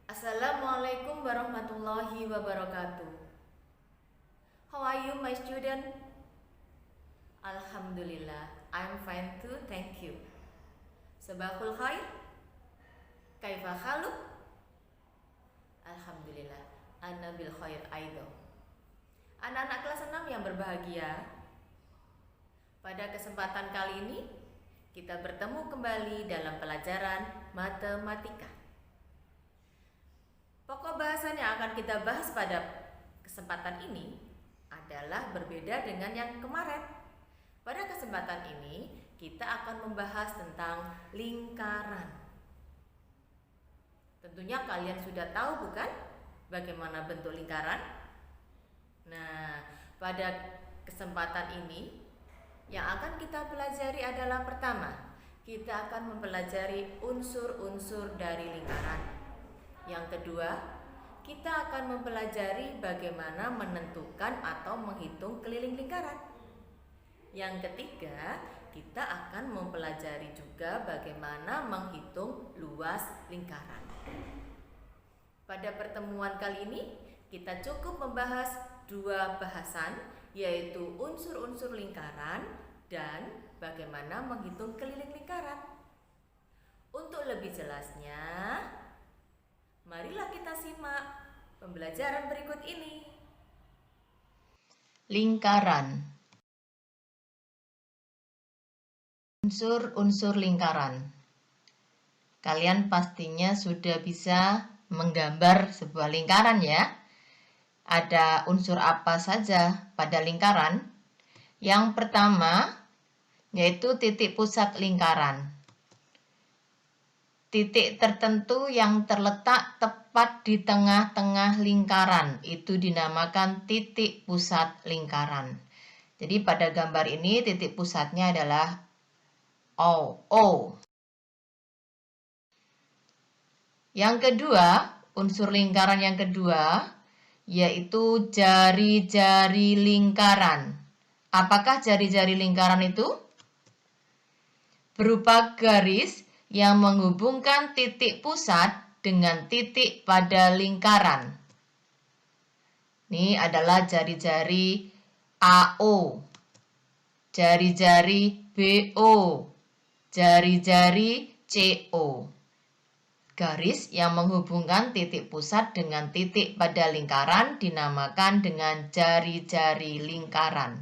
Assalamualaikum warahmatullahi wabarakatuh. How are you, my student? Alhamdulillah, I'm fine too, thank you. Sabahul khair, kaifa khaluk? Alhamdulillah, ana bil khair aido. Anak-anak kelas 6 yang berbahagia, pada kesempatan kali ini kita bertemu kembali dalam pelajaran matematika. Pokok bahasan yang akan kita bahas pada kesempatan ini adalah berbeda dengan yang kemarin. Pada kesempatan ini kita akan membahas tentang lingkaran. Tentunya kalian sudah tahu bukan bagaimana bentuk lingkaran? Nah, pada kesempatan ini yang akan kita pelajari adalah pertama, kita akan mempelajari unsur-unsur dari lingkaran. Yang kedua, kita akan mempelajari bagaimana menentukan atau menghitung keliling lingkaran. Yang ketiga, kita akan mempelajari juga bagaimana menghitung luas lingkaran. Pada pertemuan kali ini, kita cukup membahas dua bahasan, yaitu unsur-unsur lingkaran dan bagaimana menghitung keliling lingkaran. Untuk lebih jelasnya, marilah kita simak pembelajaran berikut ini. Lingkaran. Unsur-unsur lingkaran. Kalian pastinya sudah bisa menggambar sebuah lingkaran ya. Ada unsur apa saja pada lingkaran? Yang pertama yaitu titik pusat lingkaran. Titik tertentu yang terletak tepat di tengah-tengah lingkaran itu dinamakan titik pusat lingkaran. Jadi pada gambar ini titik pusatnya adalah O. Yang kedua, unsur lingkaran yang kedua yaitu jari-jari lingkaran. Apakah jari-jari lingkaran itu? Berupa garis yang menghubungkan titik pusat dengan titik pada lingkaran. Ini adalah jari-jari AO, jari-jari BO, jari-jari CO. Garis yang menghubungkan titik pusat dengan titik pada lingkaran dinamakan dengan jari-jari lingkaran.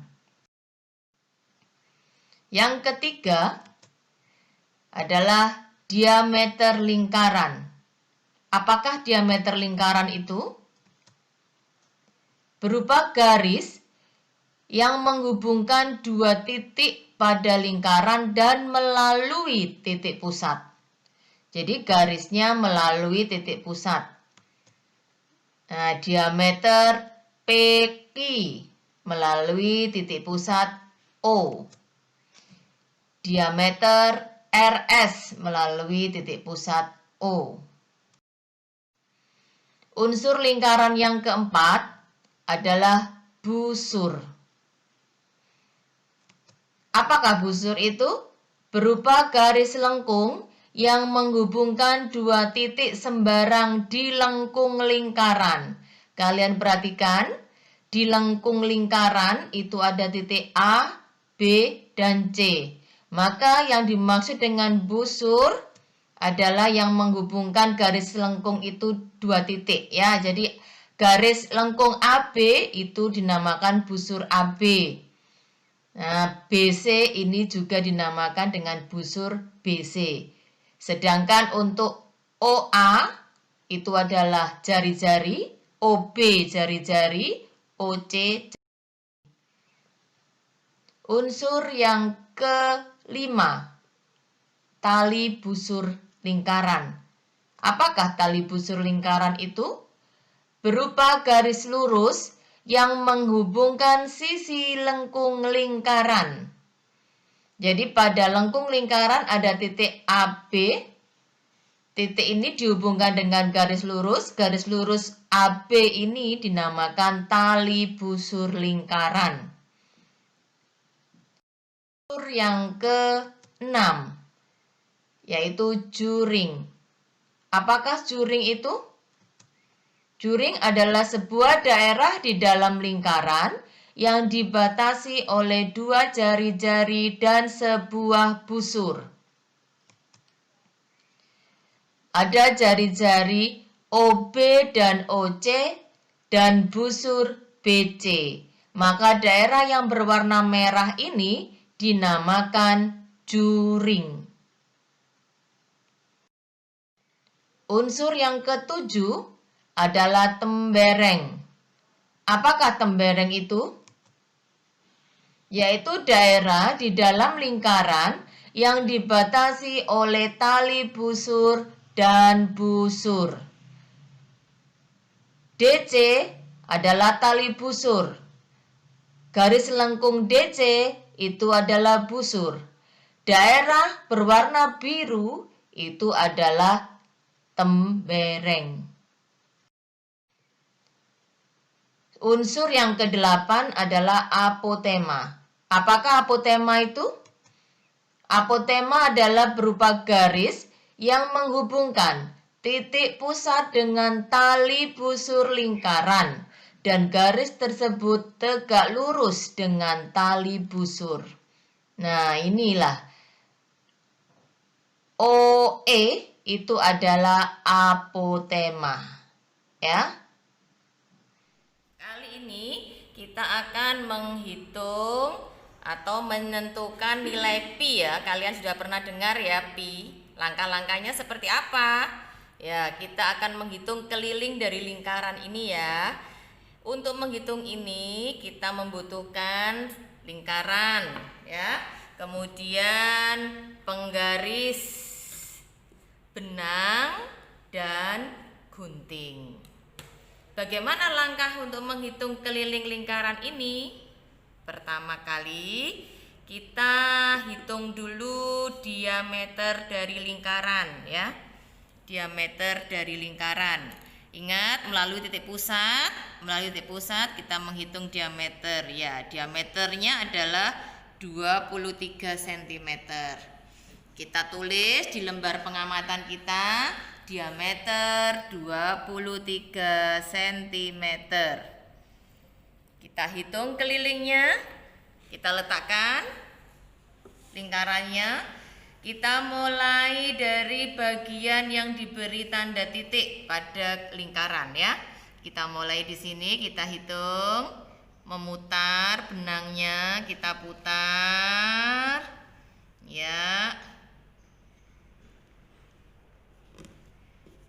Yang ketiga adalah diameter lingkaran. Apakah diameter lingkaran itu? Berupa garis yang menghubungkan dua titik pada lingkaran dan melalui titik pusat. Jadi garisnya melalui titik pusat. Nah, diameter PQ melalui titik pusat O. Diameter RS melalui titik pusat O. Unsur lingkaran yang keempat adalah busur. Apakah busur itu? Berupa garis lengkung yang menghubungkan dua titik sembarang di lengkung lingkaran. Kalian perhatikan, di lengkung lingkaran itu ada titik A, B, dan C. Maka yang dimaksud dengan busur adalah yang menghubungkan garis lengkung itu dua titik ya. Jadi garis lengkung AB itu dinamakan busur AB. Nah, BC ini juga dinamakan dengan busur BC. Sedangkan untuk OA itu adalah jari-jari, OB jari-jari, OC unsur yang kelima, tali busur lingkaran. Apakah tali busur lingkaran itu? Berupa garis lurus yang menghubungkan sisi lengkung lingkaran. Jadi pada lengkung lingkaran ada titik AB. Titik ini dihubungkan dengan garis lurus. Garis lurus AB ini dinamakan tali busur lingkaran. Unsur yang ke-6 yaitu juring. Apakah juring itu? Juring adalah sebuah daerah di dalam lingkaran yang dibatasi oleh dua jari-jari dan sebuah busur. Ada jari-jari OB dan OC dan busur BC. Maka daerah yang berwarna merah ini dinamakan juring. Unsur yang ketujuh adalah tembereng. Apakah tembereng itu? Yaitu daerah di dalam lingkaran yang dibatasi oleh tali busur dan busur. DC adalah tali busur. Garis lengkung DC itu adalah busur. Daerah berwarna biru itu adalah tembereng. Unsur yang kedelapan adalah apotema. Apakah apotema itu? Apotema adalah berupa garis yang menghubungkan titik pusat dengan tali busur lingkaran, dan garis tersebut tegak lurus dengan tali busur. Nah, inilah OE itu adalah apotema. Ya. Kali ini kita akan menghitung atau menentukan nilai pi ya. Kalian sudah pernah dengar ya pi. Langkah-langkahnya seperti apa? Ya, kita akan menghitung keliling dari lingkaran ini ya. Untuk menghitung ini kita membutuhkan lingkaran ya. Kemudian penggaris, benang, dan gunting. Bagaimana langkah untuk menghitung keliling lingkaran ini? Pertama kali kita hitung dulu diameter dari lingkaran ya. Diameter dari lingkaran. Ingat, melalui titik pusat kita menghitung diameter ya. Diameternya adalah 23 cm. Kita tulis di lembar pengamatan kita diameter 23 cm. Kita hitung kelilingnya, kita letakkan lingkarannya. Kita mulai dari bagian yang diberi tanda titik pada lingkaran ya. Kita mulai di sini, kita hitung, memutar benangnya, kita putar ya.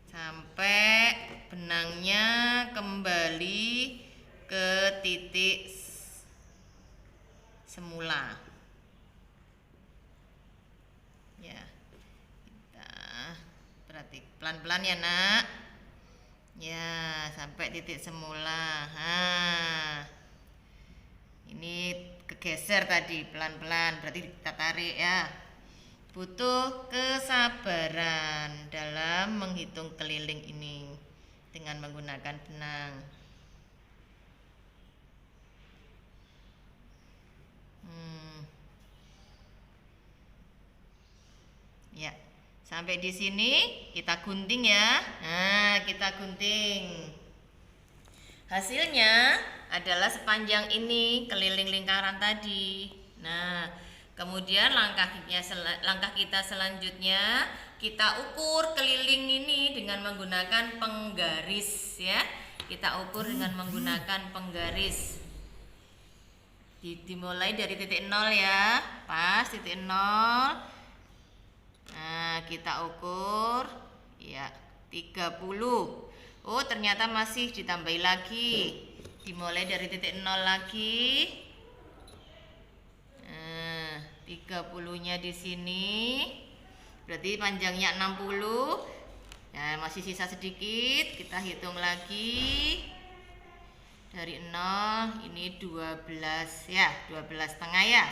Sampai benangnya kembali ke titik semula. Ya, kita perhati pelan-pelan ya nak. Ya, sampai titik semula. Ini kegeser tadi pelan-pelan, berarti kita tarik ya. Butuh kesabaran dalam menghitung keliling ini dengan menggunakan benang. Ya, sampai di sini kita gunting ya. Nah, kita gunting. Hasilnya adalah sepanjang ini keliling lingkaran tadi. Nah, kemudian langkah kita selanjutnya kita ukur keliling ini dengan menggunakan penggaris ya. Kita ukur dengan menggunakan penggaris. Dimulai dari titik 0 ya. Pas titik 0. Nah, kita ukur ya 30. Oh, ternyata masih ditambahi lagi. Dimulai dari titik 0 lagi. Nah, 30-nya di sini. Berarti panjangnya 60. Nah, masih sisa sedikit. Kita hitung lagi. Dari 0 ini 12 ya, 12,5 ya.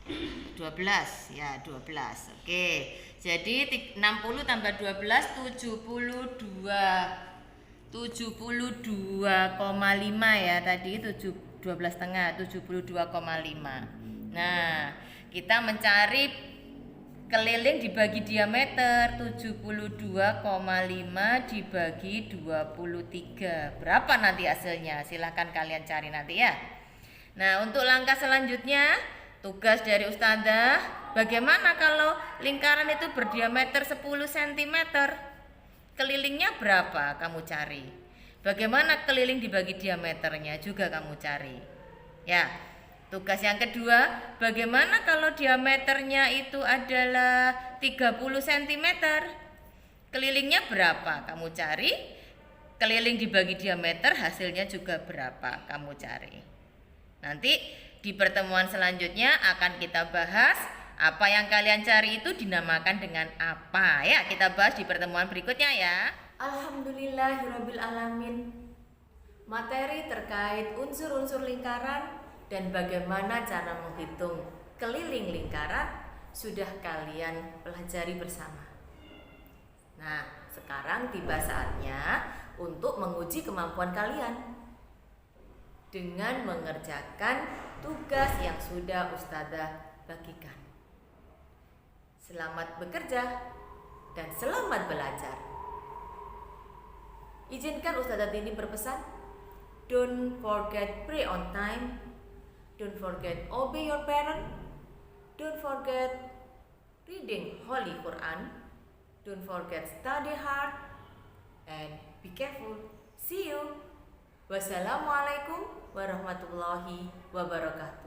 12 ya, 12. Oke. Jadi 60 tambah 12 72,5 ya tadi. 12,5 72,5. Nah, kita mencari keliling dibagi diameter 72,5 dibagi 23. Berapa nanti hasilnya? Silahkan kalian cari nanti ya. Nah, untuk langkah selanjutnya, tugas dari Ustazah, bagaimana kalau lingkaran itu berdiameter 10 cm? Kelilingnya berapa? Kamu cari. Bagaimana keliling dibagi diameternya juga kamu cari. Ya. Tugas yang kedua, bagaimana kalau diameternya itu adalah 30 cm? Kelilingnya berapa? Kamu cari. Keliling dibagi diameter hasilnya juga berapa? Kamu cari. Nanti di pertemuan selanjutnya akan kita bahas apa yang kalian cari itu dinamakan dengan apa ya. Kita bahas di pertemuan berikutnya ya. Alhamdulillahirabbil alamin. Materi terkait unsur-unsur lingkaran dan bagaimana cara menghitung keliling lingkaran sudah kalian pelajari bersama. Nah, sekarang tiba saatnya untuk menguji kemampuan kalian dengan mengerjakan tugas yang sudah Ustazah bagikan. Selamat bekerja dan selamat belajar. Izinkan Ustazah Tini berpesan, don't forget pray on time, don't forget obey your parent, don't forget reading Holy Quran, don't forget study hard, and be careful. See you. Wassalamualaikum warahmatullahi wabarakatuh.